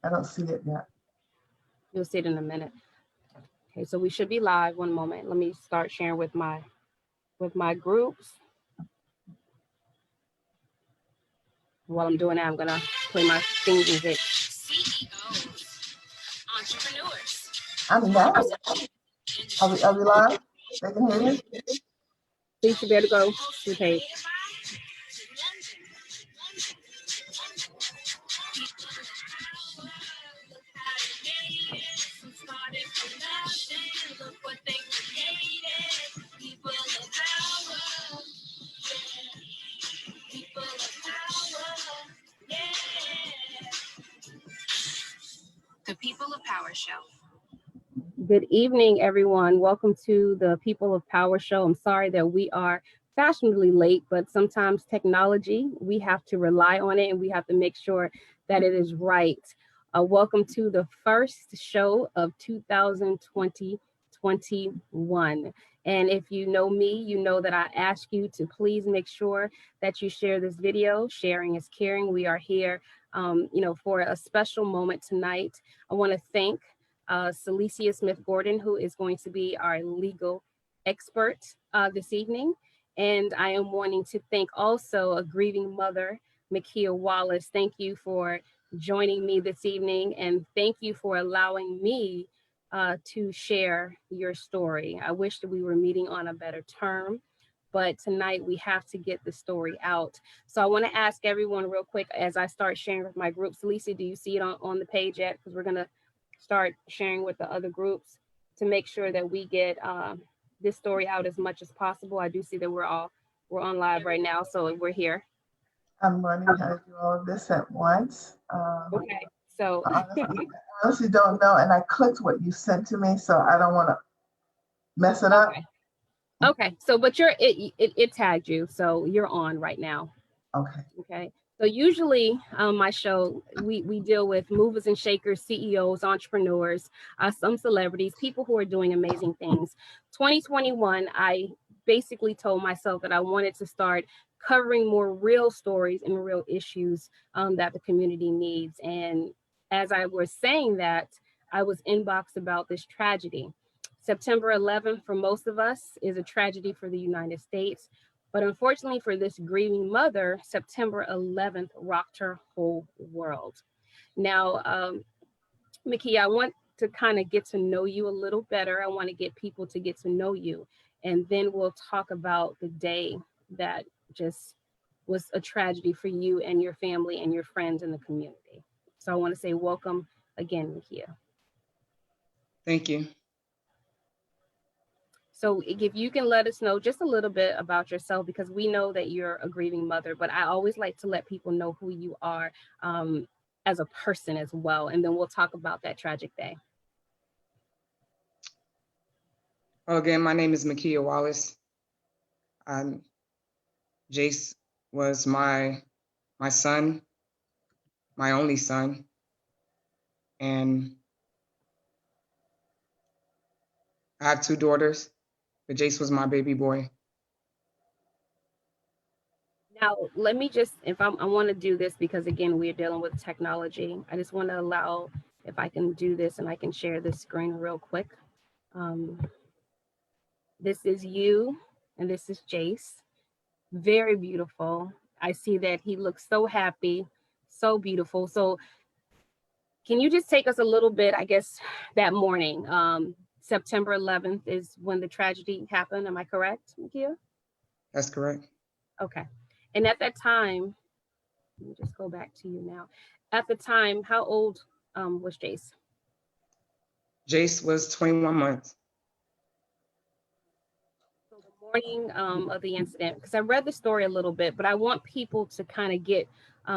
I don't see it yet. You'll see it in a minute. Okay, so we should be live. One moment. Let me start sharing with my groups. While I'm doing that, I'm gonna play my theme music. CEOs, entrepreneurs. I'm not. Are we live? They can hear me? Please, you better go to the page. The People of Power Show. Good evening, everyone. Welcome to the People of Power Show. I'm sorry that we are fashionably late, but sometimes technology, we have to rely on it and we have to make sure that it is right. Welcome to the first show of 2021. And if you know me, you know that I ask you to please make sure that you share this video. Sharing is caring. We are here, for a special moment tonight. I want to thank Celicia Smith Gordon, who is going to be our legal expert this evening. And I am wanting to thank also a grieving mother, Makia Wallace. Thank you for joining me this evening, and thank you for allowing me to share your story. I wish that we were meeting on a better term, but tonight we have to get the story out. So I want to ask everyone real quick as I start sharing with my group. Celicia, do you see it on the page yet? Because we're going to start sharing with the other groups to make sure that we get this story out as much as possible. I do see that we're on live right now, so we're here. I'm learning how to do all of this at once. Okay, so I honestly don't know, and I clicked what you sent to me, so I don't want to mess it up. Okay, so but it tagged you, so you're on right now. Okay. So usually my show, we deal with movers and shakers, CEOs, entrepreneurs, some celebrities, people who are doing amazing things. 2021, I basically told myself that I wanted to start covering more real stories and real issues that the community needs. And as I was saying that, I was inboxed about this tragedy. September 11th, for most of us, is a tragedy for the United States. But unfortunately for this grieving mother, September 11th rocked her whole world. Now, Mickey, I want to kind of get to know you a little better. I want to get people to get to know you. And then we'll talk about the day that just was a tragedy for you and your family and your friends in the community. So I want to say welcome again, Mickey. Thank you. So if you can let us know just a little bit about yourself, because we know that you're a grieving mother, but I always like to let people know who you are as a person as well. And then we'll talk about that tragic day. Well, again, my name is Makia Wallace. Jace was my son, my only son. And I have two daughters, but Jace was my baby boy. Now, let me just, I want to do this because, again, we're dealing with technology. I just want to allow, if I can do this and I can share this screen real quick. This is you and this is Jace. Very beautiful. I see that he looks so happy, so beautiful. So can you just take us a little bit, I guess, that morning? September 11th is when the tragedy happened. Am I correct, Makia? That's correct. Okay. And at that time, let me just go back to you now. At the time, how old was Jace? Jace was 21 months. So the morning of the incident, because I read the story a little bit, but I want people to kind of get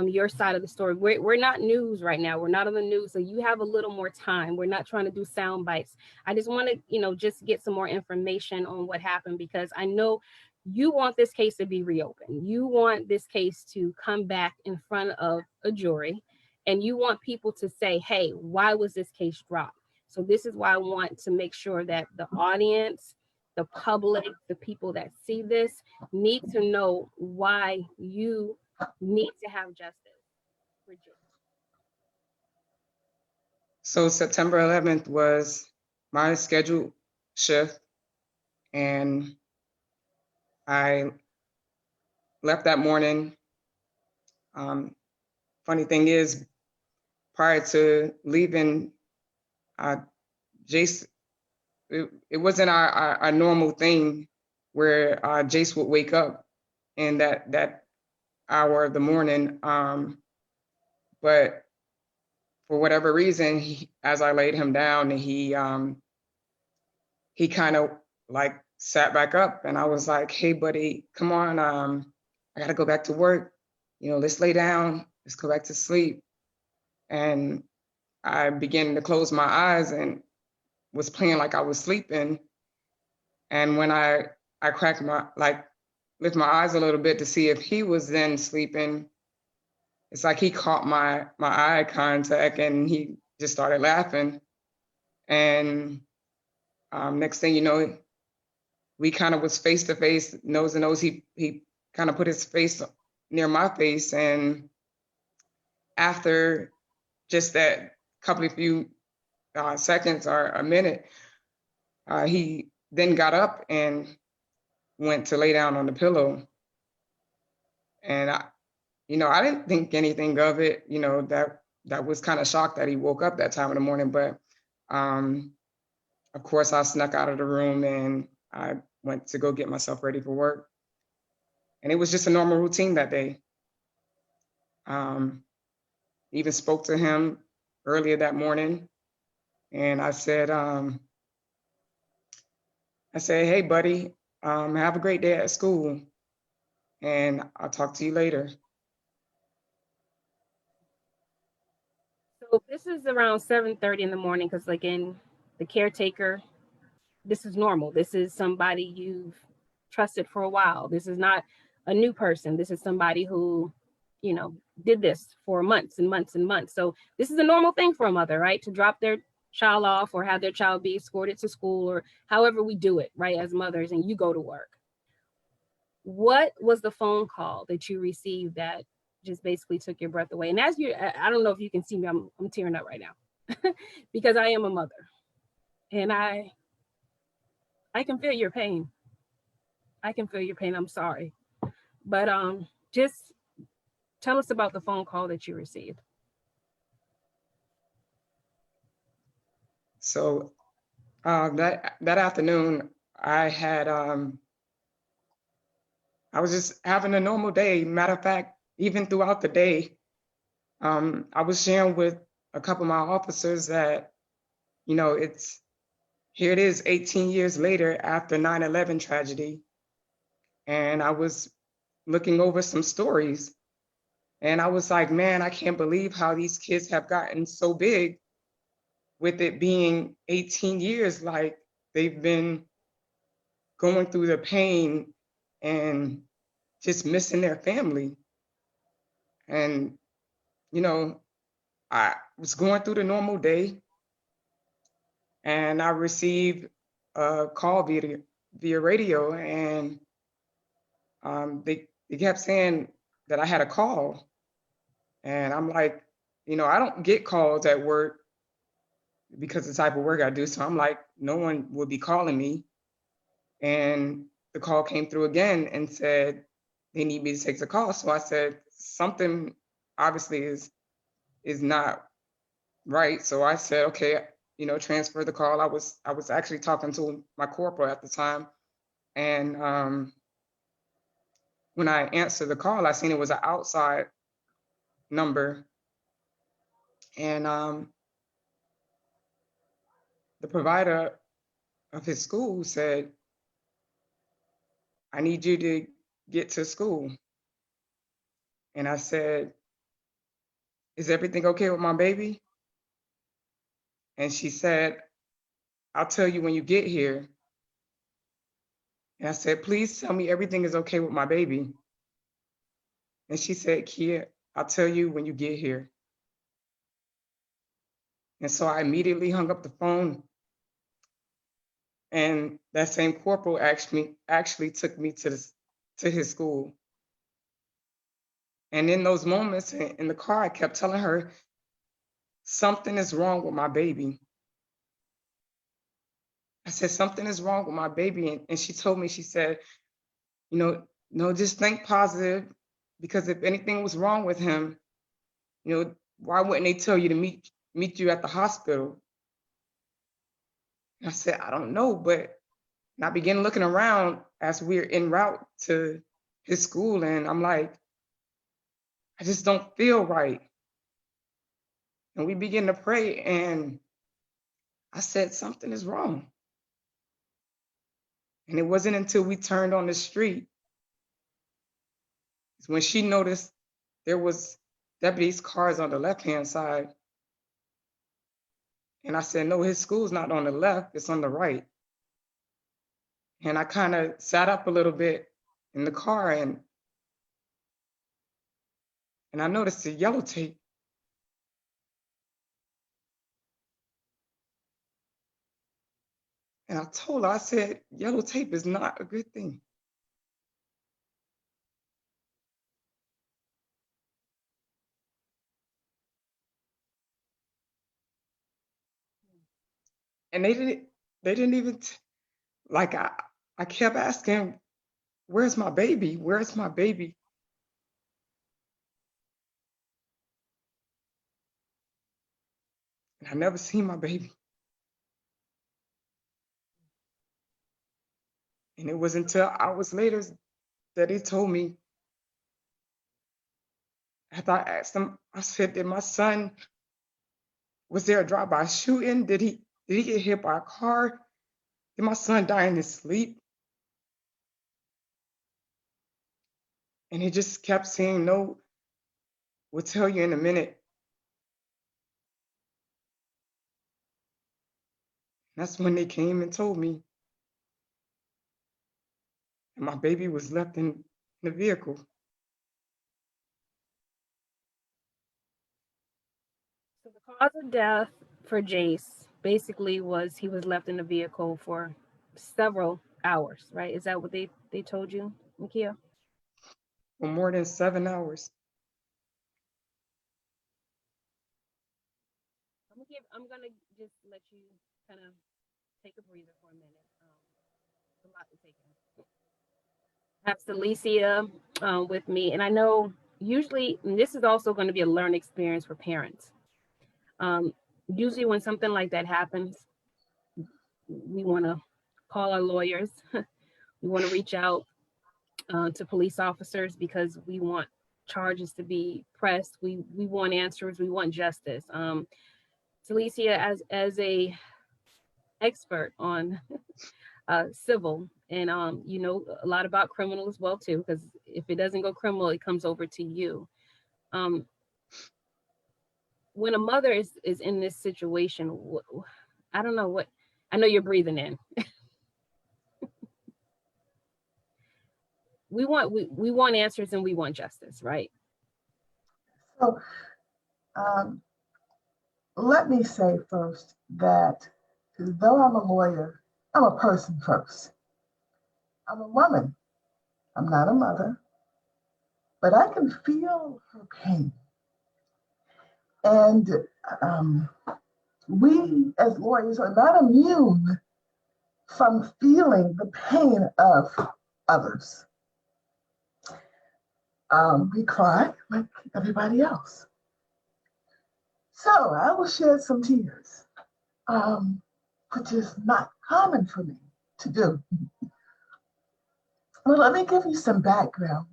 your side of the story. We're not news right now. We're not on the news, so you have a little more time. We're not trying to do sound bites. I just want to, just get some more information on what happened, because I know you want this case to be reopened. You want this case to come back in front of a jury, and you want people to say, hey, why was this case dropped? So this is why I want to make sure that the audience, the public, the people that see this need to know why you need to have justice for Jace. So September 11th was my scheduled shift, and I left that morning. Funny thing is, prior to leaving, Jace, it wasn't our normal thing where Jace would wake up in that hour of the morning. But for whatever reason, as I laid him down, he kind of like sat back up, and I was like, "Hey, buddy, come on, I gotta go back to work. Let's lay down. Let's go back to sleep." And I began to close my eyes and was playing like I was sleeping. And when I cracked lift my eyes a little bit to see if he was then sleeping, it's like he caught my eye contact and he just started laughing. And next thing you know, we kind of was face to face, nose to nose. He kind of put his face near my face, and after just that few seconds or a minute, he then got up and went to lay down on the pillow. And I didn't think anything of it. That was kind of shocked that he woke up that time in the morning. But of course, I snuck out of the room and I went to go get myself ready for work. And it was just a normal routine that day. Even spoke to him earlier that morning, and I said, "Hey, buddy, have a great day at school, and I'll talk to you later." So this is around 7:30 in the morning, because again, the caretaker, this is normal. This is somebody you've trusted for a while. This is not a new person. This is somebody who, did this for months and months and months. So this is a normal thing for a mother, right? To drop their child off or have their child be escorted to school, or however we do it, right, as mothers, and you go to work. What was the phone call that you received that just basically took your breath away? And as I don't know if you can see me, I'm tearing up right now because I am a mother, and I can feel your pain. I can feel your pain. I'm sorry. But just tell us about the phone call that you received. So that afternoon, I had I was just having a normal day. Matter of fact, even throughout the day, I was sharing with a couple of my officers that, here it is 18 years later after 9/11 tragedy. And I was looking over some stories, and I was like, man, I can't believe how these kids have gotten so big with it being 18 years. Like, they've been going through the pain and just missing their family. And, I was going through the normal day, and I received a call via radio, and they kept saying that I had a call. And I'm like, I don't get calls at work because of the type of work I do. So I'm like, no one would be calling me. And the call came through again and said they need me to take the call. So I said, something obviously is not right. So I said, okay, transfer the call. I was actually talking to my corporal at the time. And when I answered the call, I seen it was an outside number. And the provider of his school said, I need you to get to school. And I said, is everything okay with my baby? And she said, I'll tell you when you get here. And I said, please tell me everything is okay with my baby. And she said, Kia, I'll tell you when you get here. And so I immediately hung up the phone. And that same corporal actually took me to his school. And in those moments in the car, I kept telling her, something is wrong with my baby. I said, something is wrong with my baby. And she told me, she said, you know, no, just think positive, because if anything was wrong with him, you know, why wouldn't they tell you to meet you at the hospital? And I said, I don't know, but and I began looking around as we're en route to his school, and I'm like, I just don't feel right. And we began to pray, and I said, something is wrong. And it wasn't until we turned on the street when she noticed there was deputies' cars on the left-hand side. And I said, no, his school's not on the left, it's on the right. And I kind of sat up a little bit in the car, and I noticed the yellow tape. And I told her, I said, yellow tape is not a good thing. And they didn't even, like, I kept asking, where's my baby? Where's my baby? And I never seen my baby. And it was until hours later that he told me, after I asked him, I said, did my son, was there a drive-by shooting? Did he get hit by a car? Did my son die in his sleep? And he just kept saying, no, we'll tell you in a minute. That's when they came and told me. And my baby was left in the vehicle. So the cause of death for Jace basically was he was left in the vehicle for several hours, right? Is that what they told you, Nakia? For more than 7 hours. I'm gonna just let you kind of take a breather for a minute. A lot to take in. I have Celicia with me, and I know usually this is also going to be a learning experience for parents. Usually when something like that happens, we want to call our lawyers. We want to reach out to police officers because we want charges to be pressed. We want answers. We want justice. Celicia, as a expert on civil, and you know a lot about criminal as well too, because if it doesn't go criminal, it comes over to you. When a mother is in this situation, I don't know what, I know you're breathing in. we want answers and we want justice, right? So let me say first that though I'm a lawyer, I'm a person first. I'm a woman. I'm not a mother, but I can feel her pain. And we as lawyers are not immune from feeling the pain of others. We cry like everybody else. So I will shed some tears, which is not common for me to do. Well, let me give you some background,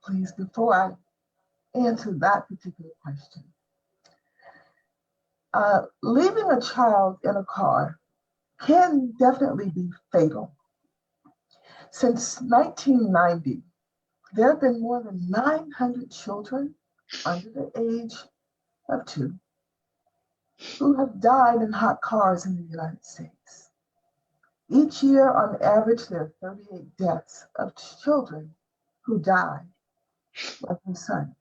please, before I answer that particular question. Leaving a child in a car can definitely be fatal. Since 1990, there have been more than 900 children under the age of 2 who have died in hot cars in the United States. Each year, on average, there are 38 deaths of children who die, like my son.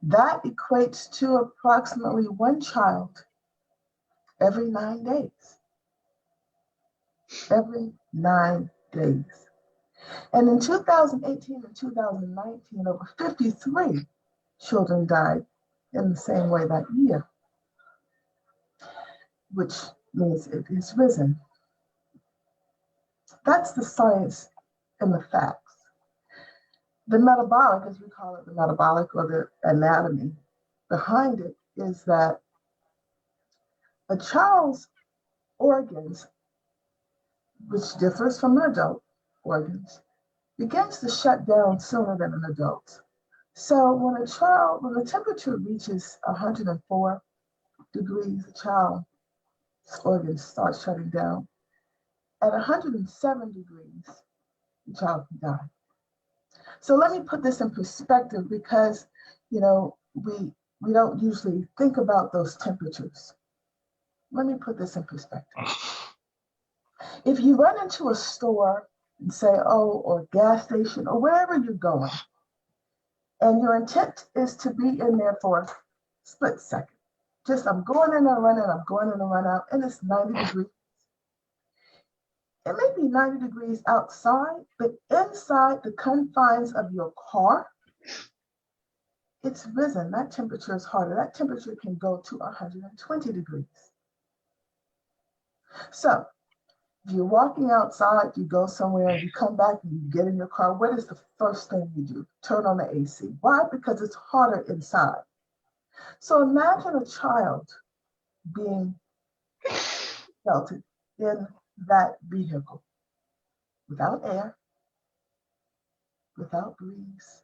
That equates to approximately 1 child every 9 days. Every 9 days. And in 2018 and 2019, over 53 children died in the same way that year, which means it is risen. That's the science and the facts. The metabolic, as we call it, the metabolic or the anatomy behind it is that a child's organs, which differs from an adult organs, begins to shut down sooner than an adult. So when the temperature reaches 104 degrees, the child's organs start shutting down. At 107 degrees, the child can die. So let me put this in perspective because, we don't usually think about those temperatures. Let me put this in perspective. If you run into a store and say, or gas station or wherever you're going, and your intent is to be in there for a split second, just I'm going in and running, I'm going in and run out, and it's 90 degrees. It may be 90 degrees outside, but inside the confines of your car, it's risen. That temperature is harder. That temperature can go to 120 degrees. So if you're walking outside, you go somewhere, you come back and you get in your car, what is the first thing you do? Turn on the AC. Why? Because it's hotter inside. So imagine a child being sheltered in that vehicle without air, without breeze,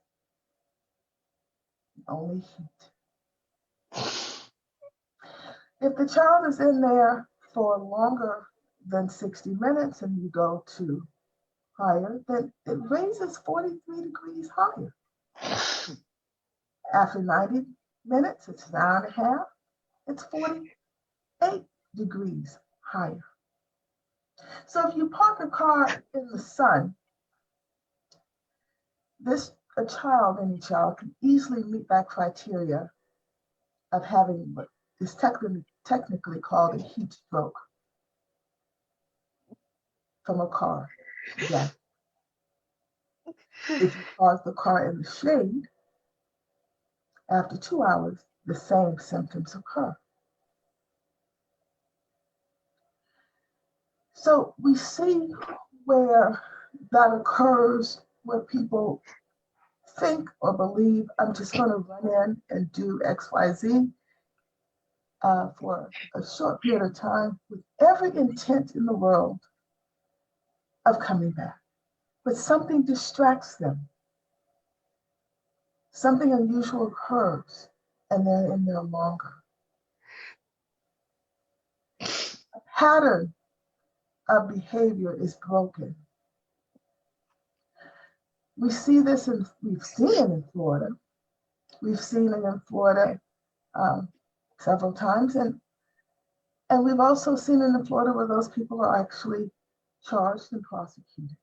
only heat. If the child is in there for longer than 60 minutes and you go to higher, then it raises 43 degrees higher. After 90 minutes, it's an hour and a half, it's 48 degrees higher. So if you park a car in the sun, any child can easily meet that criteria of having what is technically called a heat stroke from a car. Yeah. If you park the car in the shade, after 2 hours, the same symptoms occur. So we see where that occurs, where people think or believe, I'm just going to run in and do X, Y, Z for a short period of time with every intent in the world of coming back. But something distracts them. Something unusual occurs and they're in there longer. A pattern of behavior is broken. We see this we've seen it in Florida. We've seen it in Florida several times. And we've also seen it in Florida where those people are actually charged and prosecuted.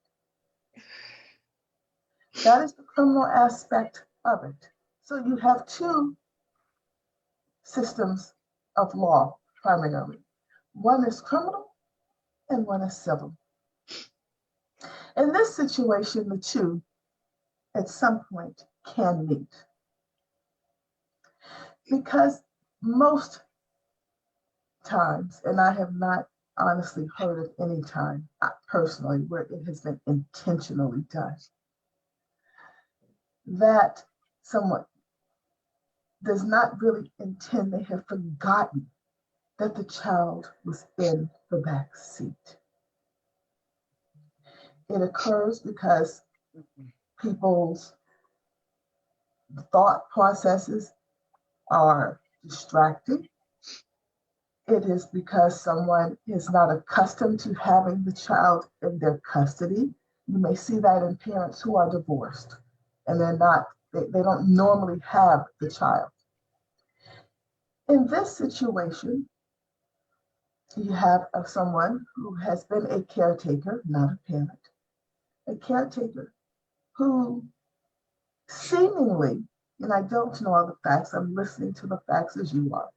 That is the criminal aspect of it. So you have two systems of law primarily. One is criminal and one is civil. In this situation, the two at some point can meet. Because most times, and I have not honestly heard of any time personally where it has been intentionally done, that someone does not really intend, they have forgotten that the child was in the back seat. It occurs because people's thought processes are distracted. It is because someone is not accustomed to having the child in their custody. You may see that in parents who are divorced and they don't normally have the child. In this situation, you have someone who has been a caretaker, not a parent, a caretaker who seemingly, and I don't know all the facts, I'm listening to the facts as you are,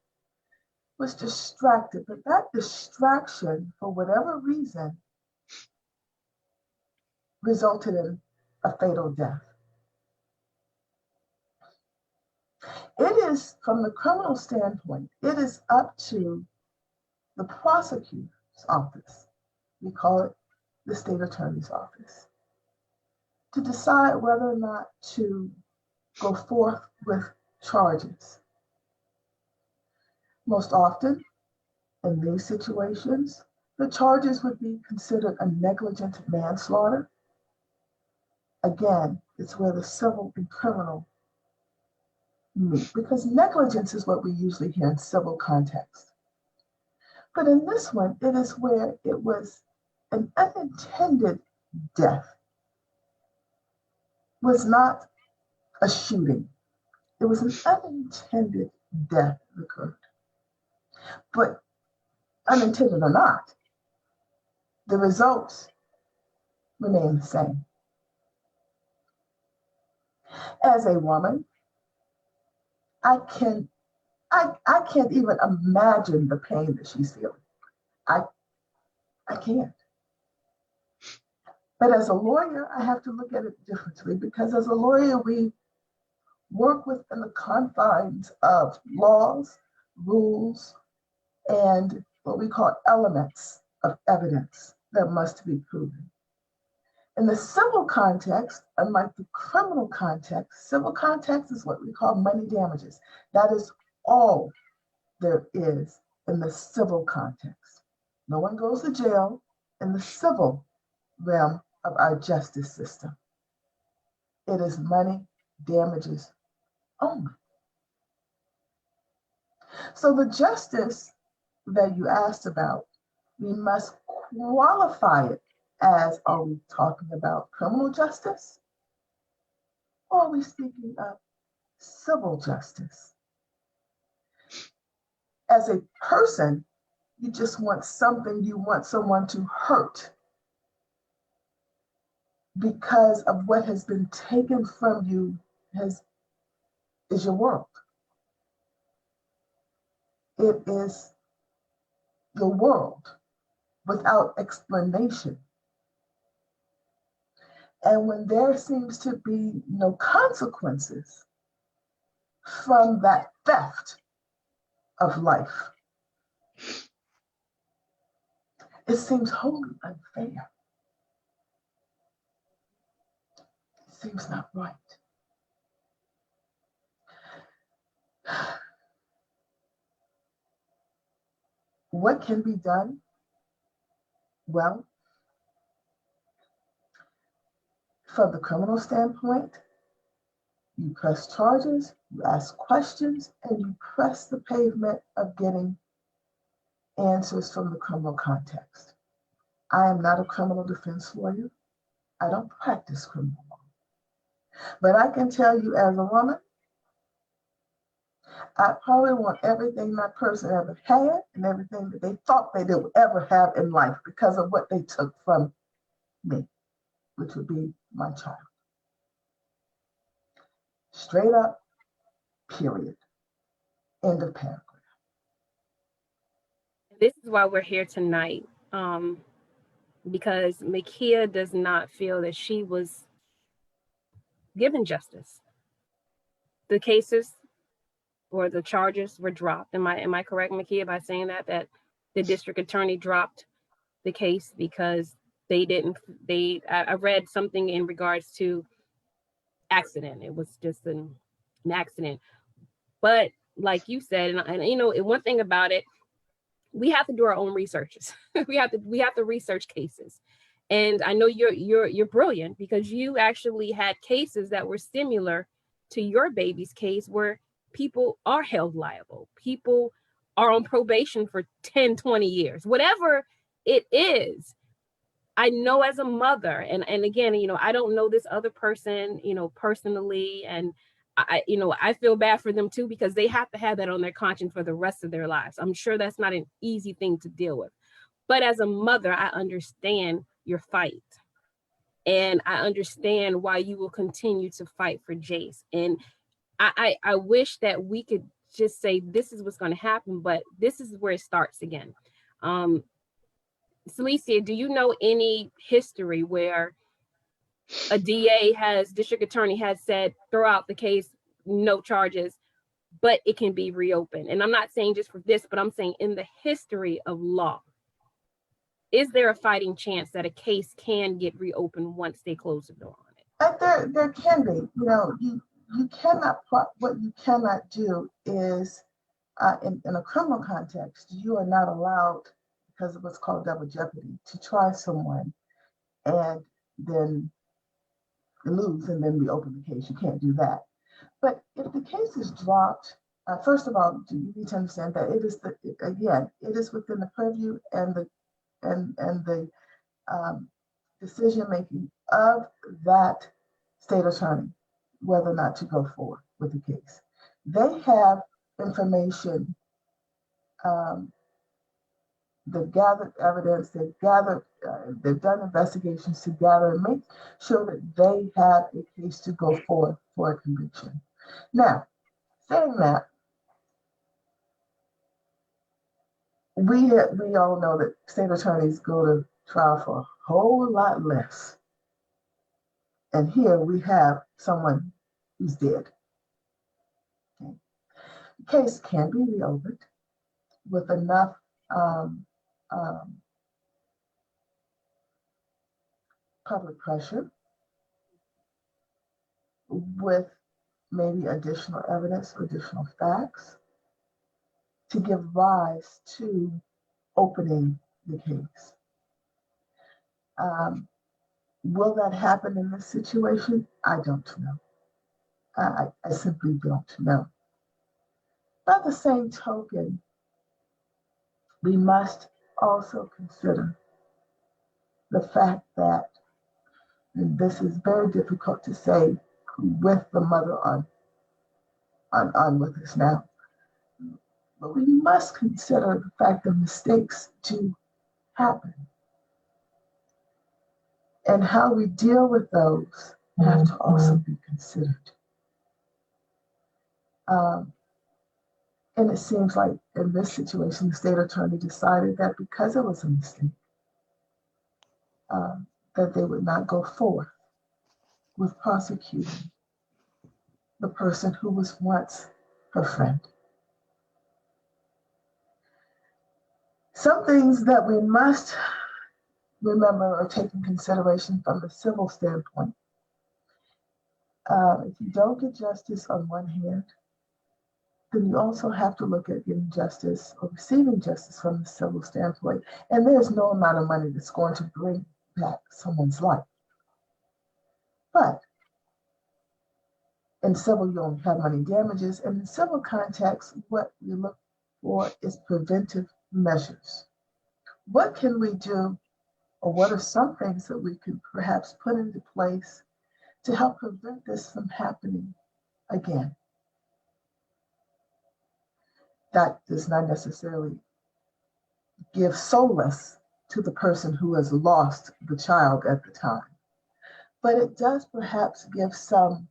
was distracted, but that distraction, for whatever reason, resulted in a fatal death. It is, from the criminal standpoint, it is up to the prosecutor's office, we call it the state attorney's office, to decide whether or not to go forth with charges. Most often, in these situations, the charges would be considered a negligent manslaughter. Again, it's where the civil and criminal meet, because negligence is what we usually hear in civil context. But in this one, it is where it was an unintended death. It was not a shooting. It was an unintended death that occurred. But unintended or not, the results remain the same. As a woman, I can't even imagine the pain that she's feeling. I can't. But as a lawyer, I have to look at it differently, because as a lawyer, we work within the confines of laws, rules, and what we call elements of evidence that must be proven. In the civil context, unlike the criminal context, civil context is what we call money damages. That is all there is in the civil context. No one goes to jail in the civil realm of our justice system. It is money damages only. So the justice that you asked about, we must qualify it as, are we talking about criminal justice? Or are we speaking of civil justice? As a person, you just want something, you want someone to hurt because of what has been taken from you is your world. It is the world without explanation. And when there seems to be no consequences from that theft of life, it seems wholly unfair. It seems not right. What can be done? Well, from the criminal standpoint, you press charges, you ask questions, and you press the pavement of getting answers from the criminal context. I am not a criminal defense lawyer. I don't practice criminal law. But I can tell you, as a woman, I probably want everything that person ever had and everything that they thought they would ever have in life because of what they took from me, which would be my child. Straight up, period. End of paragraph. This is why we're here tonight, because Makia does not feel that she was given justice. The cases or the charges were dropped. Am I correct, Makia, by saying that the district attorney dropped the case because I read something in regards to accident. It was just an accident. But like you said, and you know, one thing about it, we have to do our own researches. we have to research cases. And I know you're brilliant, because you actually had cases that were similar to your baby's case, where people are held liable. People are on probation for 10, 20 years, whatever it is. I know as a mother, and again, you know, I don't know this other person, you know, personally, and I feel bad for them too, because they have to have that on their conscience for the rest of their lives. I'm sure that's not an easy thing to deal with. But as a mother, I understand your fight. And I understand why you will continue to fight for Jace. And I wish that we could just say, this is what's going to happen, but this is where it starts again. Celicia, do you know any history where a district attorney has said throughout the case, no charges, but it can be reopened. And I'm not saying just for this, but I'm saying in the history of law, is there a fighting chance that a case can get reopened once they close the door on it? There can be. You know, you cannot, what you cannot do is, in a criminal context, you are not allowed, because of what's called double jeopardy, to try someone and then lose and then reopen the case. You can't do that. But if the case is dropped, first of all, you need to understand that it is within the purview and the decision making of that state attorney whether or not to go forward with the case. They have information, they've gathered evidence, they've done investigations to gather and make sure that they have a case to go forward for a conviction. Now, saying that, we all know that state attorneys go to trial for a whole lot less. And here we have someone who's dead. Okay. The case can be reopened with enough public pressure, with maybe additional evidence or additional facts to give rise to opening the case. Will that happen in this situation? I don't know. I simply don't know. By the same token, we must also consider the fact that, and this is very difficult to say with the mother on with us now, but we must consider the fact that mistakes do happen. And how we deal with those have to also be considered. And it seems like in this situation, the state attorney decided that because it was a mistake, that they would not go forward with prosecuting the person who was once her friend. Some things that we must remember or take in consideration from the civil standpoint. If you don't get justice on one hand, then you also have to look at getting justice or receiving justice from the civil standpoint. And there's no amount of money that's going to bring back someone's life. But in civil, you only have money damages. And in civil context, what we look for is preventive measures. What can we do, or what are some things that we could perhaps put into place to help prevent this from happening again? That does not necessarily give solace to the person who has lost the child at the time, but it does perhaps give some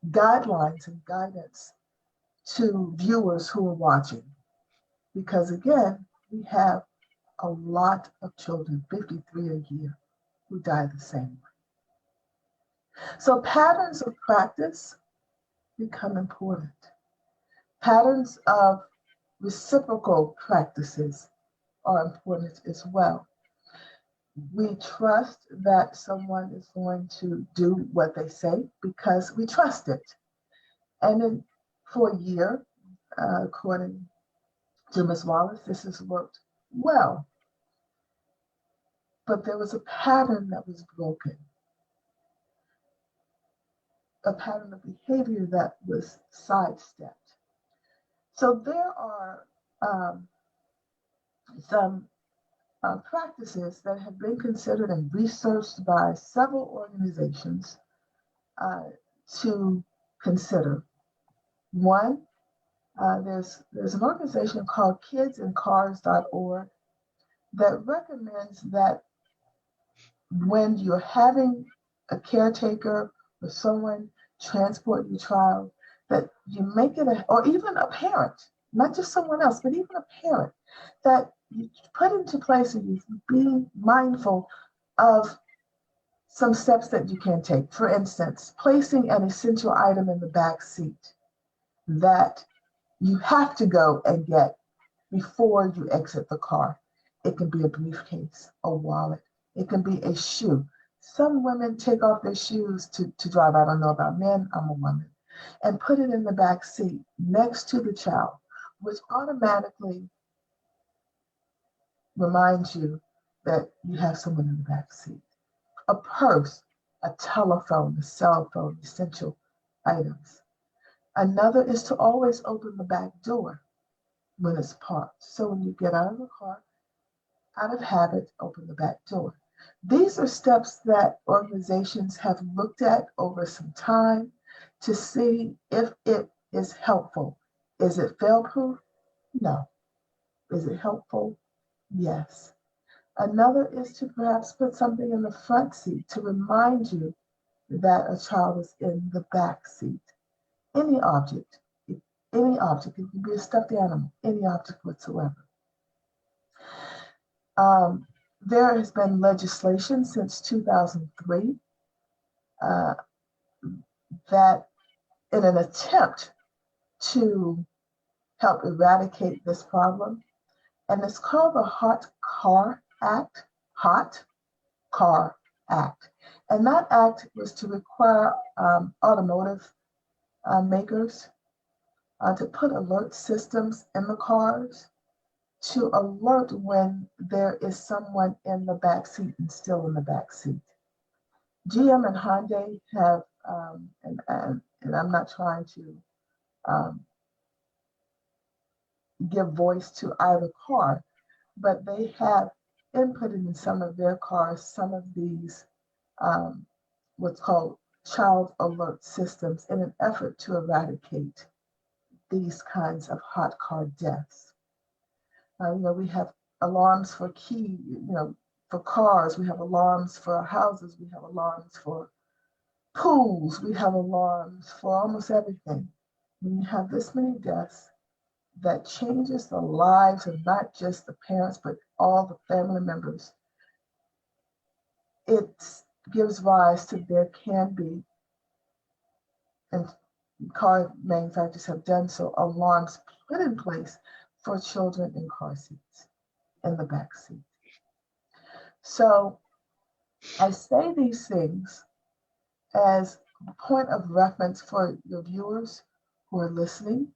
guidelines and guidance to viewers who are watching. Because again, we have a lot of children, 53 a year, who die the same way. So patterns of practice become important. Patterns of reciprocal practices are important as well. We trust that someone is going to do what they say because we trust it. And then for a year, according to Ms. Wallace, this has worked well. But there was a pattern that was broken, a pattern of behavior that was sidestepped. So there are some practices that have been considered and researched by several organizations to consider. One, there's an organization called kidsincars.org that recommends that when you're having a caretaker or someone transport your child, that you make it or even a parent, not just someone else, but even a parent, that you put into place and you be mindful of some steps that you can take. For instance, placing an essential item in the back seat that you have to go and get before you exit the car. It can be a briefcase, a wallet, it can be a shoe. Some women take off their shoes to drive. I don't know about men, I'm a woman, and put it in the back seat next to the child, which automatically reminds you that you have someone in the back seat. A purse, a telephone, a cell phone, essential items. Another is to always open the back door when it's parked. So when you get out of the car, out of habit, open the back door. These are steps that organizations have looked at over some time to see if it is helpful. Is it fail-proof? No. Is it helpful? Yes. Another is to perhaps put something in the front seat to remind you that a child is in the back seat. Any object, it can be a stuffed animal, any object whatsoever. There has been legislation since 2003 that in an attempt to help eradicate this problem, and it's called the Hot Car Act, Hot Car Act. And that act was to require automotive makers to put alert systems in the cars to alert when there is someone in the back seat and still in the back seat. GM and Hyundai have, and I'm not trying to give voice to either car, but they have inputted in some of their cars some of these what's called child alert systems in an effort to eradicate these kinds of hot car deaths. We have alarms for for cars, we have alarms for houses, we have alarms for pools, we have alarms for almost everything. When you have this many deaths, that changes the lives of not just the parents, but all the family members. It gives rise to there can be, and car manufacturers have done so, alarms put in place for children in car seats, in the back seat. So I say these things as a point of reference for your viewers who are listening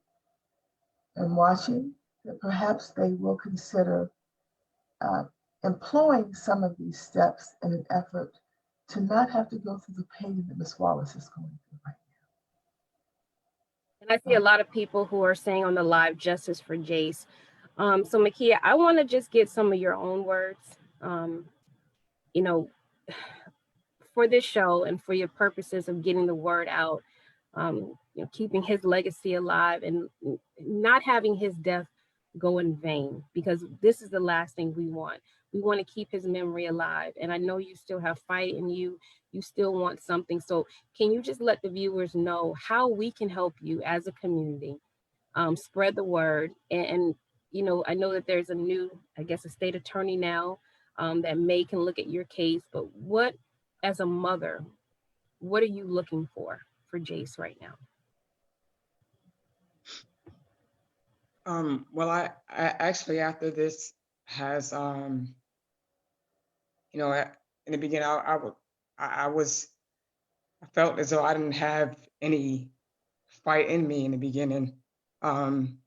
and watching, that perhaps they will consider employing some of these steps in an effort to not have to go through the pain that Ms. Wallace is going through right now. And I see a lot of people who are saying on the live, justice for Jace. So Makia, I want to just get some of your own words, for this show and for your purposes of getting the word out, keeping his legacy alive and not having his death go in vain, because this is the last thing we want. We want to keep his memory alive. And I know you still have fight in you. You still want something. So can you just let the viewers know how we can help you as a community, spread the word? And I know that there's a new, a state attorney now that can look at your case, but what, as a mother, what are you looking for Jace right now? Well, I actually, after this has, in the beginning, I felt as though I didn't have any fight in me in the beginning, knowing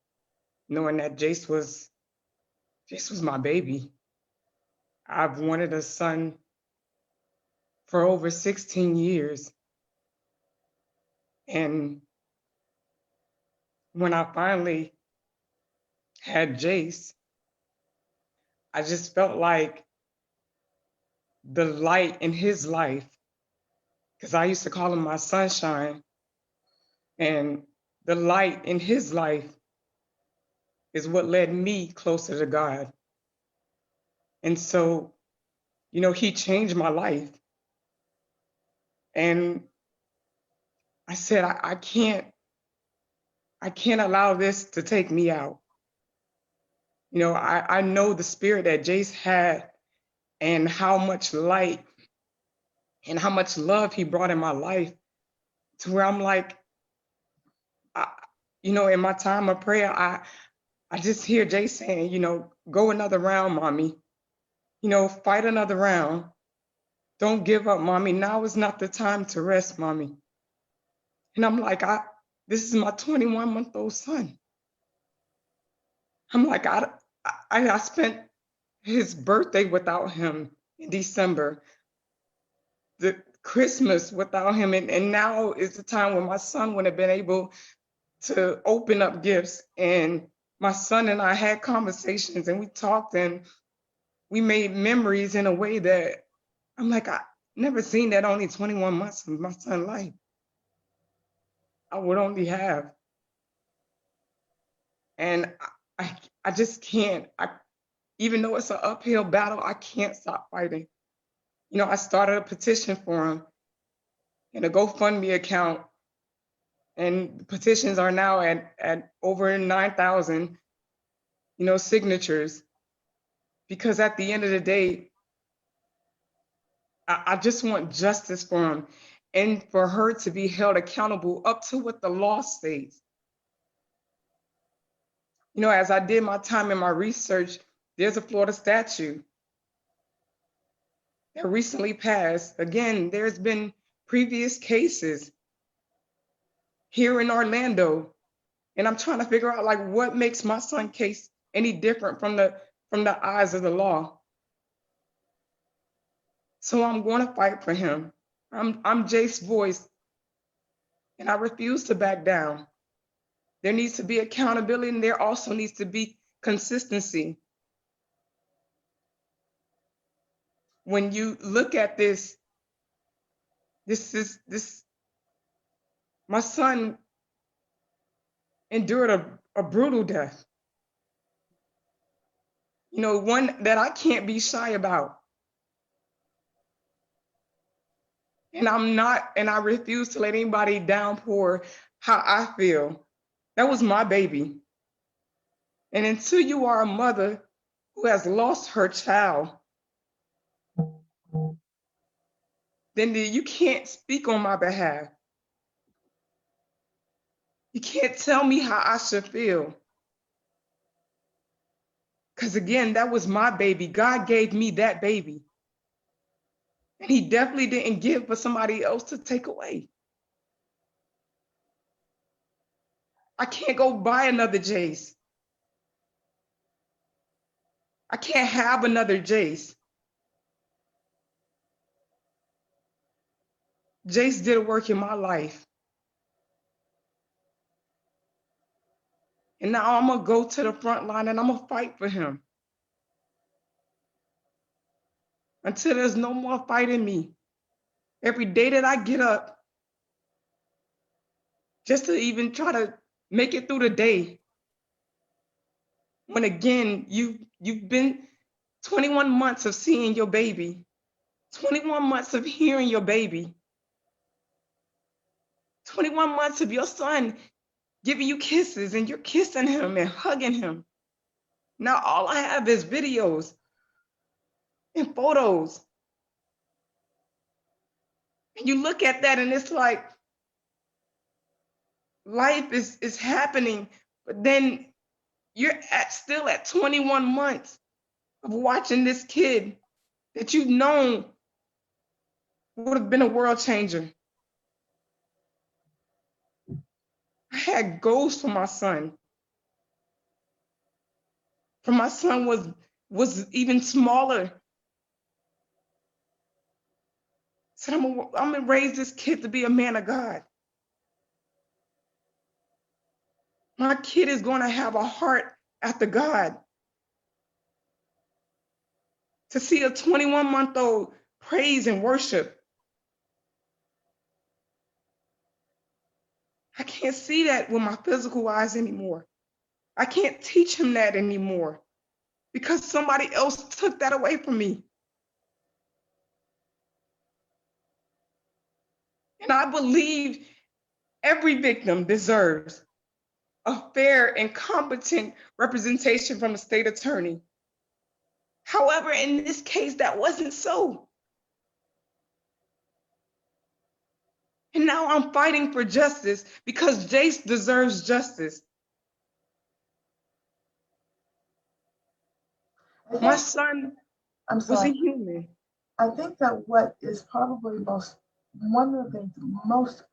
that Jace was my baby. I've wanted a son for over 16 years. And when I finally had Jace, I just felt like the light in his life, because I used to call him my sunshine, and the light in his life is what led me closer to God. And so, he changed my life. And I said, I can't allow this to take me out. I know the spirit that Jace had and how much light and how much love he brought in my life, to where I'm like, in my time of prayer, I just hear Jay saying, go another round, mommy. Fight another round. Don't give up, mommy. Now is not the time to rest, mommy. And I'm like, this is my 21-month-old son. I'm like, I spent his birthday without him in December, the Christmas without him. And now is the time when my son would have been able to open up gifts. And my son and I had conversations and we talked and we made memories in a way that I'm like, I never seen that only 21 months of my son's life. I would only have. And I just can't, even though it's an uphill battle, I can't stop fighting. I started a petition for him in a GoFundMe account, and petitions are now at over 9,000, signatures. Because at the end of the day, I just want justice for him and for her to be held accountable up to what the law states. As I did my time in my research, there's a Florida statute that recently passed. Again, there's been previous cases here in Orlando, and I'm trying to figure out like what makes my son's case any different from the eyes of the law. So I'm going to fight for him. I'm Jace's voice, and I refuse to back down. There needs to be accountability, and there also needs to be consistency. When you look at this, my son endured a brutal death. One that I can't be shy about. And I refuse to let anybody downpour how I feel. That was my baby. And until you are a mother who has lost her child, then you can't speak on my behalf. You can't tell me how I should feel. Because again, that was my baby. God gave me that baby. And he definitely didn't give for somebody else to take away. I can't go buy another Jace. I can't have another Jace. Jace did a work in my life. And now I'm going to go to the front line and I'm going to fight for him. Until there's no more fight in me. Every day that I get up, just to even try to make it through the day. When again, you've been 21 months of seeing your baby, 21 months of hearing your baby, 21 months of your son giving you kisses and you're kissing him and hugging him. Now all I have is videos and photos. And you look at that and it's like, life is happening, but then you're still at 21 months of watching this kid that you've known would have been a world changer. I had goals for my son. For my son was even smaller. Said, I'm gonna raise this kid to be a man of God. My kid is gonna have a heart after God. To see a 21-month-old praise and worship. I can't see that with my physical eyes anymore. I can't teach him that anymore because somebody else took that away from me. And I believe every victim deserves a fair and competent representation from the state attorney. However, in this case, that wasn't so. And now I'm fighting for justice because Jace deserves justice. My son was a human. I think that what is probably one of the things most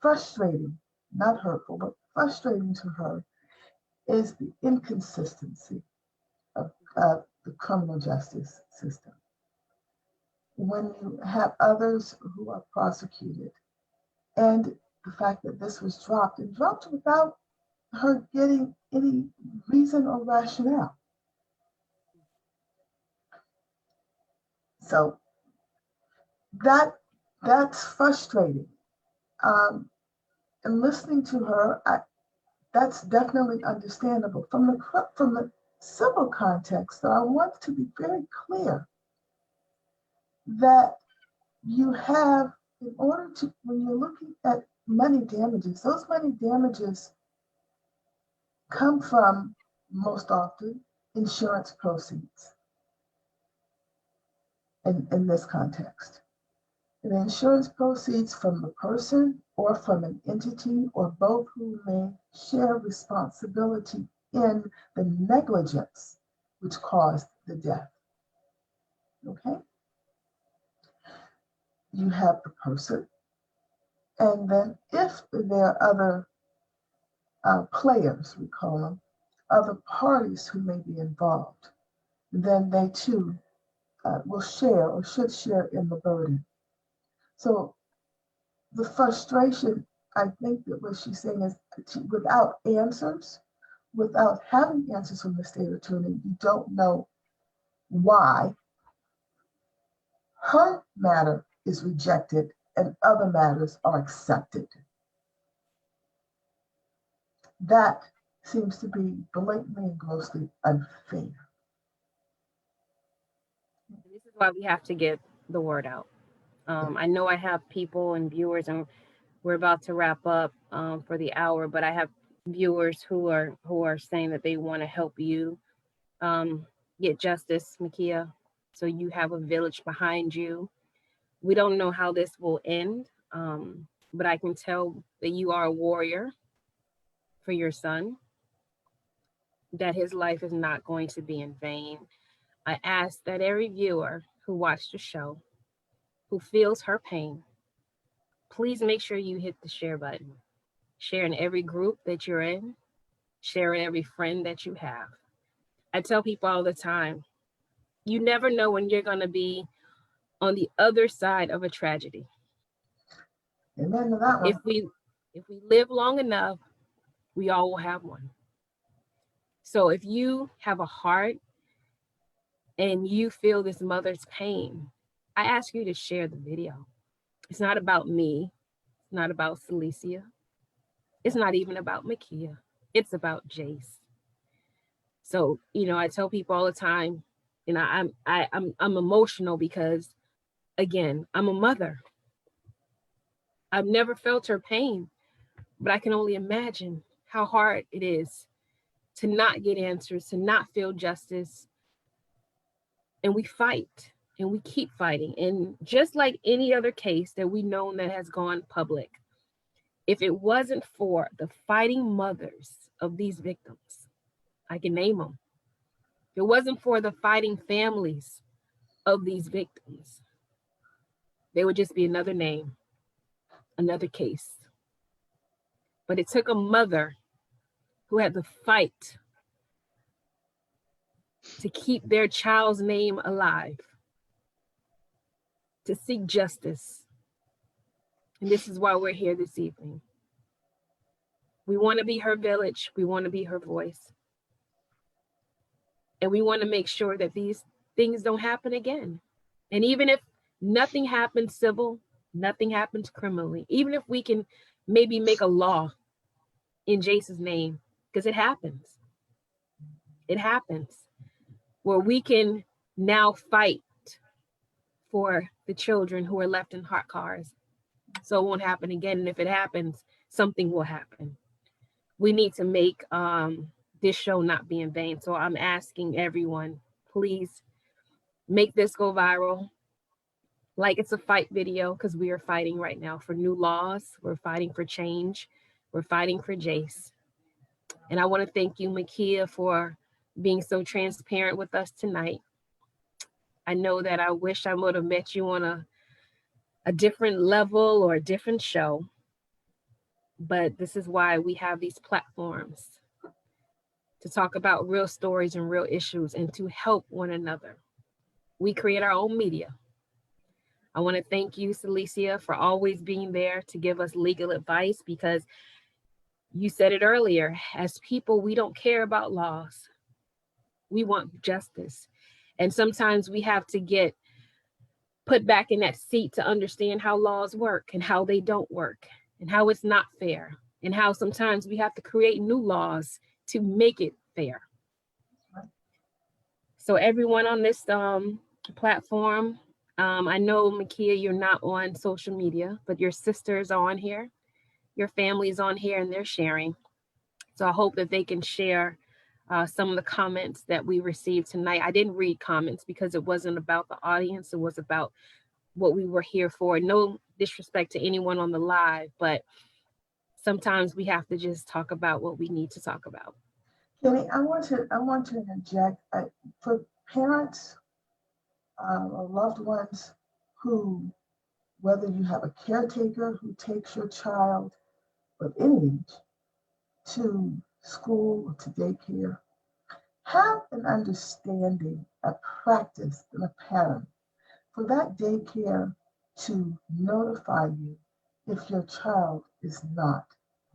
frustrating, not hurtful, but frustrating to her is the inconsistency of the criminal justice system. When you have others who are prosecuted, and the fact that this was dropped without her getting any reason or rationale. So that's frustrating. And listening to her, that's definitely understandable. From the civil context, though, I want to be very clear that you have, in order to, when you're looking at money damages, those money damages come from, most often, insurance proceeds in this context. The insurance proceeds from the person or from an entity or both who may share responsibility in the negligence which caused the death. Okay? You have the person, and then if there are other players, we call them, other parties who may be involved, then they too will share or should share in the burden. So the frustration, I think that what she's saying is without answers, without having answers from the state attorney, you don't know why her matter is rejected and other matters are accepted. That seems to be blatantly and grossly unfair. This is why we have to get the word out. I know I have people and viewers, and we're about to wrap up for the hour, but I have viewers who are saying that they want to help you get justice, Makia. So you have a village behind you. We don't know how this will end, but I can tell that you are a warrior for your son, that his life is not going to be in vain. I ask that every viewer who watched the show, who feels her pain, please make sure you hit the share button. Share in every group that you're in. Share in every friend that you have. I tell people all the time, you never know when you're going to be on the other side of a tragedy. Amen to that one. If we live long enough, we all will have one. So if you have a heart and you feel this mother's pain, I ask you to share the video. It's not about me. It's not about Celicia. It's not even about Makia. It's about Jace. So, I tell people all the time, I'm emotional because, again, I'm a mother. I've never felt her pain, but I can only imagine how hard it is to not get answers, to not feel justice. And we fight and we keep fighting. And just like any other case that we know that has gone public, if it wasn't for the fighting mothers of these victims, I can name them. If it wasn't for the fighting families of these victims, they would just be another name, another case. But it took a mother who had to fight to keep their child's name alive, to seek justice. And this is why we're here this evening. We want to be her village. We want to be her voice. And we want to make sure that these things don't happen again. And even if nothing happens civil, nothing happens criminally, even if we can maybe make a law in Jace's name, because it happens, where we can now fight for the children who are left in hot cars, so it won't happen again. And if it happens, something will happen. We need to make this show not be in vain. So I'm asking everyone, please make this go viral. like it's a fight video, because we are fighting right now for new laws. We're fighting for change. We're fighting for Jace. And I want to thank you, Makia, for being so transparent with us tonight. I know that I wish I would have met you on a different level or a different show, but this is why we have these platforms, to talk about real stories and real issues and to help one another. We create our own media. I want to thank you, Celicia, for always being there to give us legal advice, because you said it earlier, as people, we don't care about laws. We want justice. And sometimes we have to get put back in that seat to understand how laws work and how they don't work and how it's not fair and how sometimes we have to create new laws to make it fair. So everyone on this platform, I know, Makia, you're not on social media, but your sisters are on here, your family's on here, and they're sharing. So I hope that they can share some of the comments that we received tonight. I didn't read comments because it wasn't about the audience. It was about what we were here for. No disrespect to anyone on the live, but sometimes we have to just talk about what we need to talk about. Kenny, I want to interject. For parents or loved ones who, whether you have a caretaker who takes your child of any age to school or to daycare, have an understanding, a practice, and a pattern for that daycare to notify you if your child is not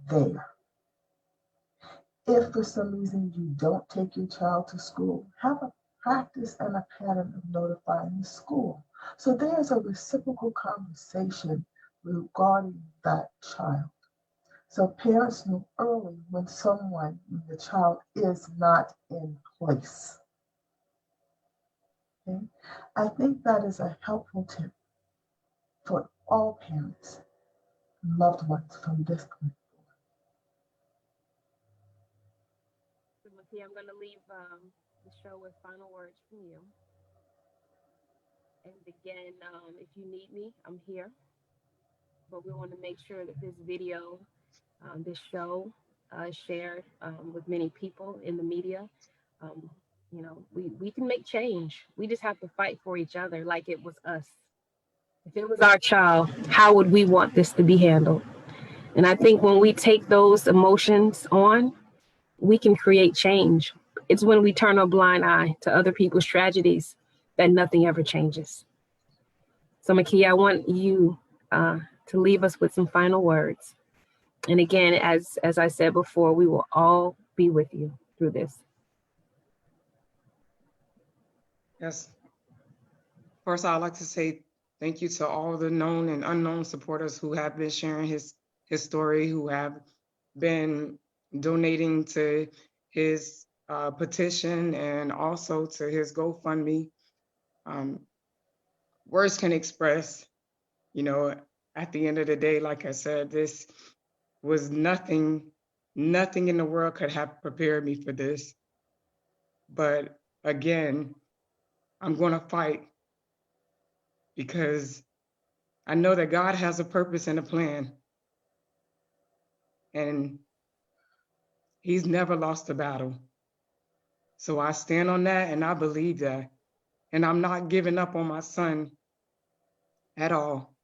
there. If for some reason you don't take your child to school, have a practice and a pattern of notifying the school. So there's a reciprocal conversation regarding that child. So parents know early when the child is not in place. Okay? I think that is a helpful tip for all parents and loved ones from this point. I'm going to leave the show with final words from you. And again, if you need me, I'm here. But we want to make sure that this video, this show, is shared with many people in the media. You know, we can make change. We just have to fight for each other like it was us. If it was our child, how would we want this to be handled? And I think when we take those emotions on, we can create change. It's when we turn a blind eye to other people's tragedies that nothing ever changes. So, Makia, I want you to leave us with some final words. And again, as I said before, we will all be with you through this. Yes. First, I'd like to say thank you to all the known and unknown supporters who have been sharing his story, who have been donating to his petition and also to his GoFundMe. Words can express, you know, at the end of the day, like I said, this was nothing in the world could have prepared me for this. But again, I'm going to fight because I know that God has a purpose and a plan. And he's never lost a battle. So I stand on that and I believe that. And I'm not giving up on my son at all.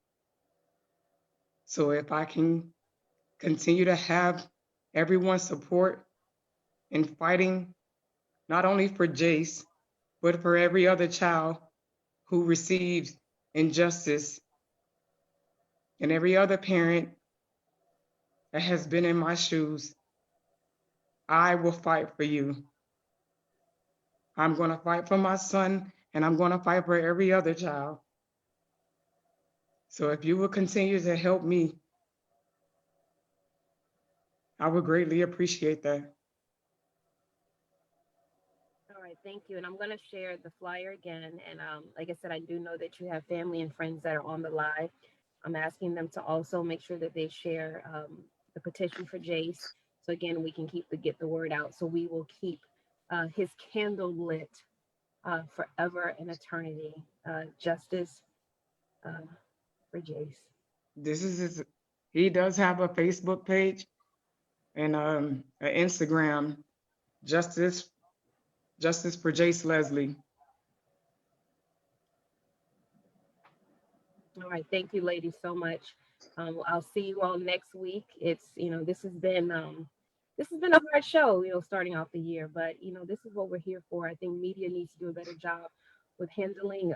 So if I can continue to have everyone's support in fighting, not only for Jace, but for every other child who receives injustice and every other parent that has been in my shoes, I will fight for you. I'm going to fight for my son, and I'm going to fight for every other child. So if you will continue to help me, I would greatly appreciate that. All right, thank you. And I'm going to share the flyer again. And like I said, I do know that you have family and friends that are on the live. I'm asking them to also make sure that they share the petition for Jace. So again, we can get the word out. So we will keep his candle lit forever and eternity. Justice for Jace. This is he does have a Facebook page and an Instagram, Justice for Jace Leslie. All right, thank you, ladies, so much. I'll see you all next week. It's, this has been a hard show, starting off the year, but this is what we're here for. I think media needs to do a better job with handling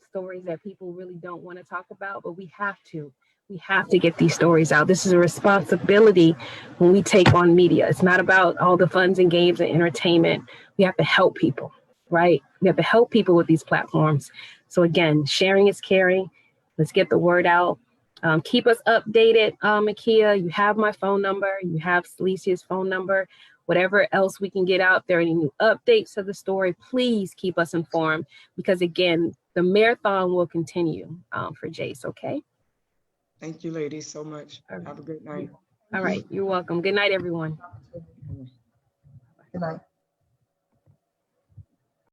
stories that people really don't want to talk about, but we have to get these stories out. This is a responsibility when we take on media. It's not about all the funs and games and entertainment. We have to help people, right? We have to help people with these platforms. So again, sharing is caring. Let's get the word out. Keep us updated, Makia. You have my phone number. You have Celicia's phone number. Whatever else we can get out there, any new updates to the story, please keep us informed, because again, the marathon will continue for Jace, okay? Thank you, ladies, so much. Have a good night. All right, you're welcome. Good night, everyone. Good night.